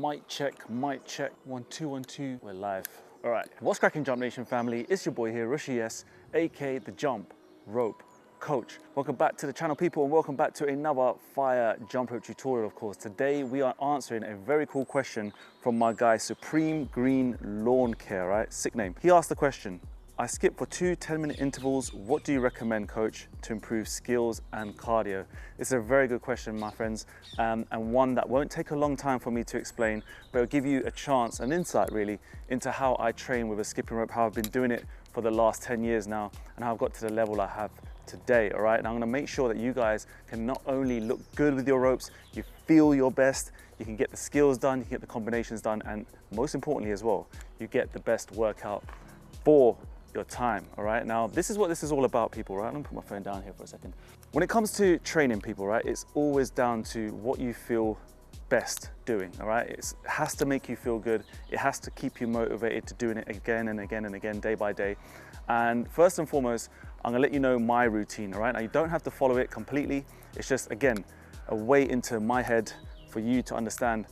Mic check, mic check. 1 2 1 2. We're live. All right. What's cracking, Jump Nation family? It's your boy here, Rushy S, aka the Jump Rope Coach. Welcome back to the channel, people, and welcome back to another fire jump rope tutorial. Of course, today we are answering a very cool question from my guy Supreme Green Lawn Care. Right, sick name. He asked the question: I skip for 2 10-minute intervals. What do you recommend, coach, to improve skills and cardio? It's a very good question, my friends, and one that won't take a long time for me to explain, but it'll give you a chance, an insight really, into how I train with a skipping rope, how I've been doing it for the last 10 years now, and how I've got to the level I have today. All right, and I'm gonna make sure that you guys can not only look good with your ropes, you feel your best, you can get the skills done, you can get the combinations done, and most importantly as well, you get the best workout for your time. All right, now this is what this is all about, people. Right, I'm gonna put my phone down here for a second. When it comes to training, people, right, it's always down to what you feel best doing. All right, it has to make you feel good, it has to keep you motivated to doing it again and again and again, day by day. And first and foremost, I'm gonna let you know my routine. All right, now you don't have to follow it completely, it's just, again, a way into my head for you to understand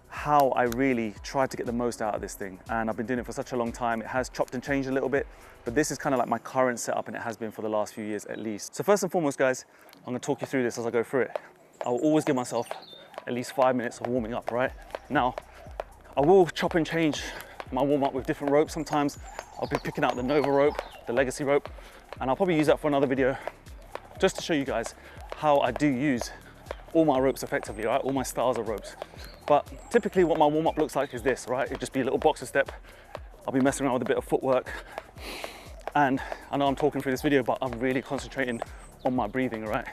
how I really try to get the most out of this thing. And I've been doing it for such a long time. It has chopped and changed a little bit, but this is kind of like my current setup, and it has been for the last few years at least. So first and foremost, guys, I'm gonna talk you through this as I go through it. I will always give myself at least 5 minutes of warming up, right? Now, I will chop and change my warm up with different ropes. Sometimes I'll be picking out the Nova rope, the Legacy rope, and I'll probably use that for another video just to show you guys how I do use all my ropes effectively, right? All my styles of ropes. But typically what my warm-up looks like is this, right? It'd just be a little boxer step. I'll be messing around with a bit of footwork. And I know I'm talking through this video, but I'm really concentrating on my breathing, right?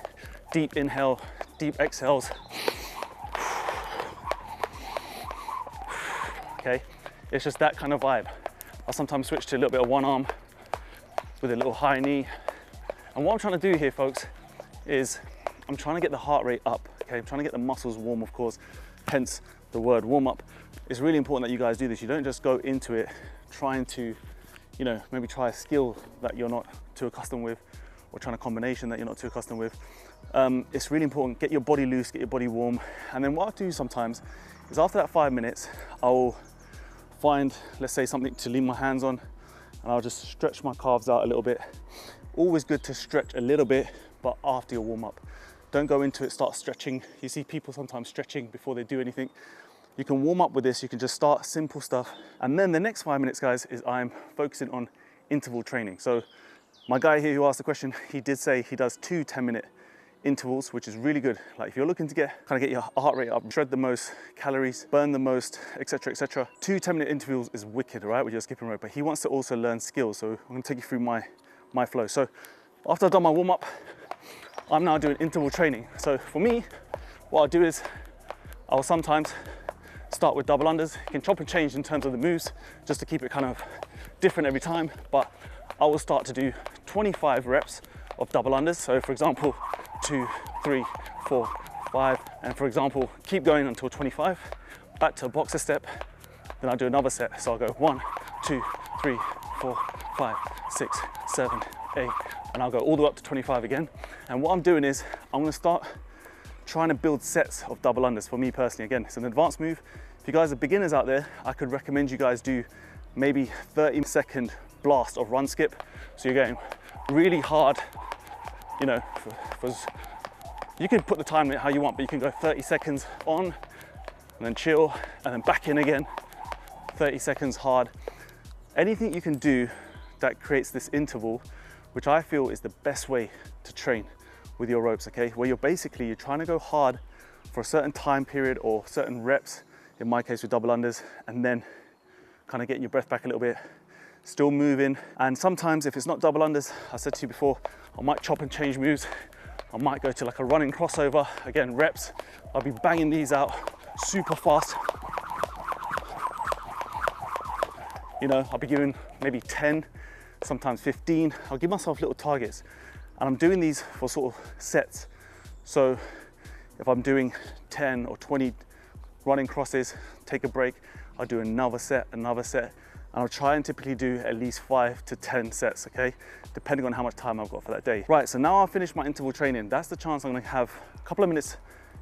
Deep inhale, deep exhales. Okay, it's just that kind of vibe. I'll sometimes switch to a little bit of one arm with a little high knee. And what I'm trying to do here, folks, is I'm trying to get the heart rate up, okay? I'm trying to get the muscles warm, of course, hence the word warm up. It's really important that you guys do this. You don't just go into it trying to, you know, maybe try a skill that you're not too accustomed with, or trying a combination that you're not too accustomed with. It's really important, get your body loose, get your body warm. And then what I do sometimes is after that 5 minutes, I'll find, let's say, something to lean my hands on, and I'll just stretch my calves out a little bit. Always good to stretch a little bit, but after your warm up. Don't go into it, start stretching. You see people sometimes stretching before they do anything. You can warm up with this, you can just start simple stuff. And then the next 5 minutes, guys, is I'm focusing on interval training. So my guy here who asked the question, he did say he does 2 10-minute intervals, which is really good. Like if you're looking to get your heart rate up, shred the most calories, burn the most, etc., etc. 2 10-minute intervals is wicked, right, with your skipping rope. But he wants to also learn skills, so I'm gonna take you through my flow. So after I've done my warm up, I'm now doing interval training. So for me, what I'll do is I'll sometimes start with double unders. You can chop and change in terms of the moves just to keep it kind of different every time, but I will start to do 25 reps of double unders. So for example, 2, 3, 4, 5, and for example, keep going until 25, back to a boxer step, then I'll do another set. So I'll go 1, 2, 3, 4, 5, 6, 7, 8, and I'll go all the way up to 25 again. And what I'm doing is I'm gonna start trying to build sets of double unders for me personally. Again, it's an advanced move. If you guys are beginners out there, I could recommend you guys do maybe 30-second blast of run skip. So you're going really hard, you know, you can put the time in how you want, but you can go 30 seconds on and then chill and then back in again, 30 seconds hard. Anything you can do that creates this interval, which I feel is the best way to train with your ropes, okay? Where you're trying to go hard for a certain time period or certain reps, in my case with double unders, and then kind of getting your breath back a little bit, still moving. And sometimes if it's not double unders, I said to you before, I might chop and change moves. I might go to like a running crossover, again, reps. I'll be banging these out super fast. You know, I'll be giving maybe 10, sometimes 15. I'll give myself little targets, and I'm doing these for sort of sets. So if I'm doing 10 or 20 running crosses, take a break, I'll do another set, and I'll try and typically do at least 5 to 10 sets, okay? Depending on how much time I've got for that day. Right, so now I've finished my interval training. That's the chance I'm gonna have a couple of minutes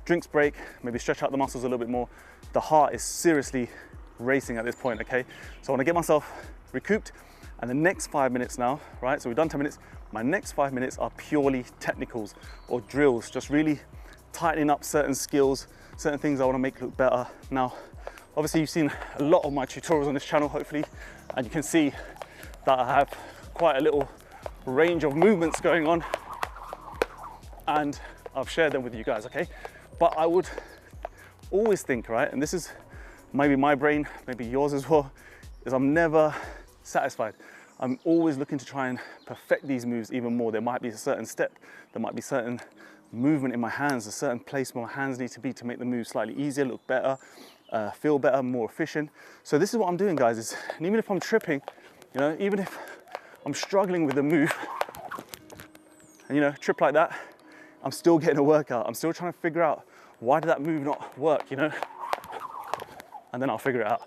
drinks break, maybe stretch out the muscles a little bit more. The heart is seriously racing at this point, okay? So I wanna get myself recouped, and the next 5 minutes now, right? So we've done 10 minutes. My next 5 minutes are purely technicals or drills, just really tightening up certain skills, certain things I wanna make look better. Now, obviously you've seen a lot of my tutorials on this channel, hopefully, and you can see that I have quite a little range of movements going on, and I've shared them with you guys, okay? But I would always think, right, and this is maybe my brain, maybe yours as well, is I'm never satisfied. I'm always looking to try and perfect these moves even more. There might be a certain step, there might be certain movement in my hands, a certain place where my hands need to be to make the move slightly easier, look better, feel better, more efficient. So this is what I'm doing, guys, is, and even if I'm tripping, you know, even if I'm struggling with the move, and you know, trip like that, I'm still getting a workout. I'm still trying to figure out, why did that move not work, you know? And then I'll figure it out.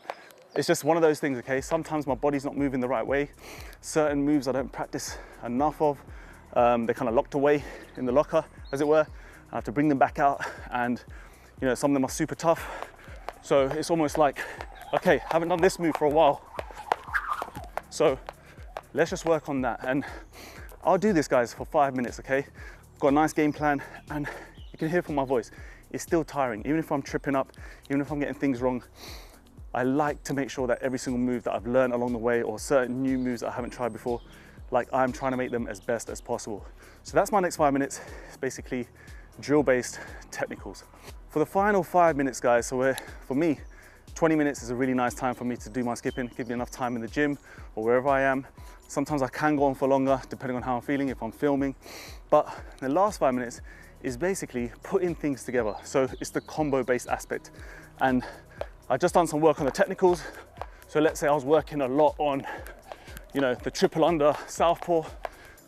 It's just one of those things, okay? Sometimes my body's not moving the right way. Certain moves I don't practice enough of. They're kind of locked away in the locker, as it were. I have to bring them back out, and you know, some of them are super tough. So it's almost like, okay, haven't done this move for a while. So let's just work on that. And I'll do this, guys, for 5 minutes, okay? Got a nice game plan, and you can hear from my voice, it's still tiring. Even if I'm tripping up, even if I'm getting things wrong, I like to make sure that every single move that I've learned along the way, or certain new moves that I haven't tried before, like I'm trying to make them as best as possible. So that's my next 5 minutes. It's basically drill-based technicals. For the final 5 minutes, guys, so for me, 20 minutes is a really nice time for me to do my skipping, give me enough time in the gym or wherever I am. Sometimes I can go on for longer, depending on how I'm feeling, if I'm filming. But the last 5 minutes is basically putting things together. So it's the combo-based aspect. And I've just done some work on the technicals. So let's say I was working a lot on, you know, the triple under southpaw.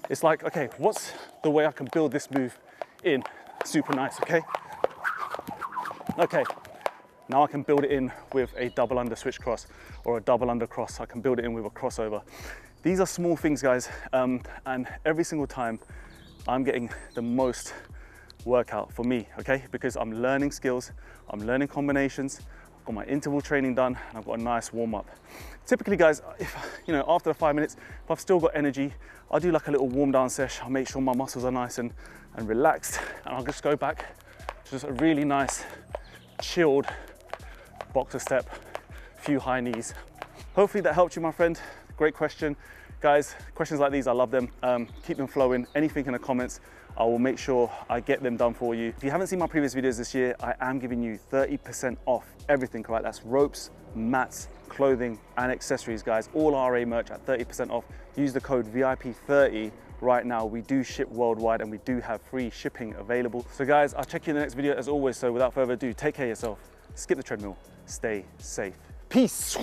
It's like, okay, what's the way I can build this move in? Super nice, okay? Okay, now I can build it in with a double under switch cross or a double under cross. I can build it in with a crossover. These are small things, guys, and every single time I'm getting the most workout for me, okay? Because I'm learning skills, I'm learning combinations, I've got my interval training done, and I've got a nice warm up. Typically, guys, if, you know, after the 5 minutes, if I've still got energy, I'll do like a little warm down session. I'll make sure my muscles are nice and relaxed, and I'll just go back to just a really nice, chilled boxer step, few high knees. Hopefully that helped you, my friend. Great question. Guys, questions like these, I love them. Keep them flowing. Anything in the comments, I will make sure I get them done for you. If you haven't seen my previous videos this year, I am giving you 30% off everything, right? That's ropes, mats, clothing, and accessories, guys. All RA merch at 30% off. Use the code VIP30 right now. We do ship worldwide, and we do have free shipping available. So guys, I'll check you in the next video as always. So without further ado, take care of yourself, skip the treadmill, stay safe. Peace.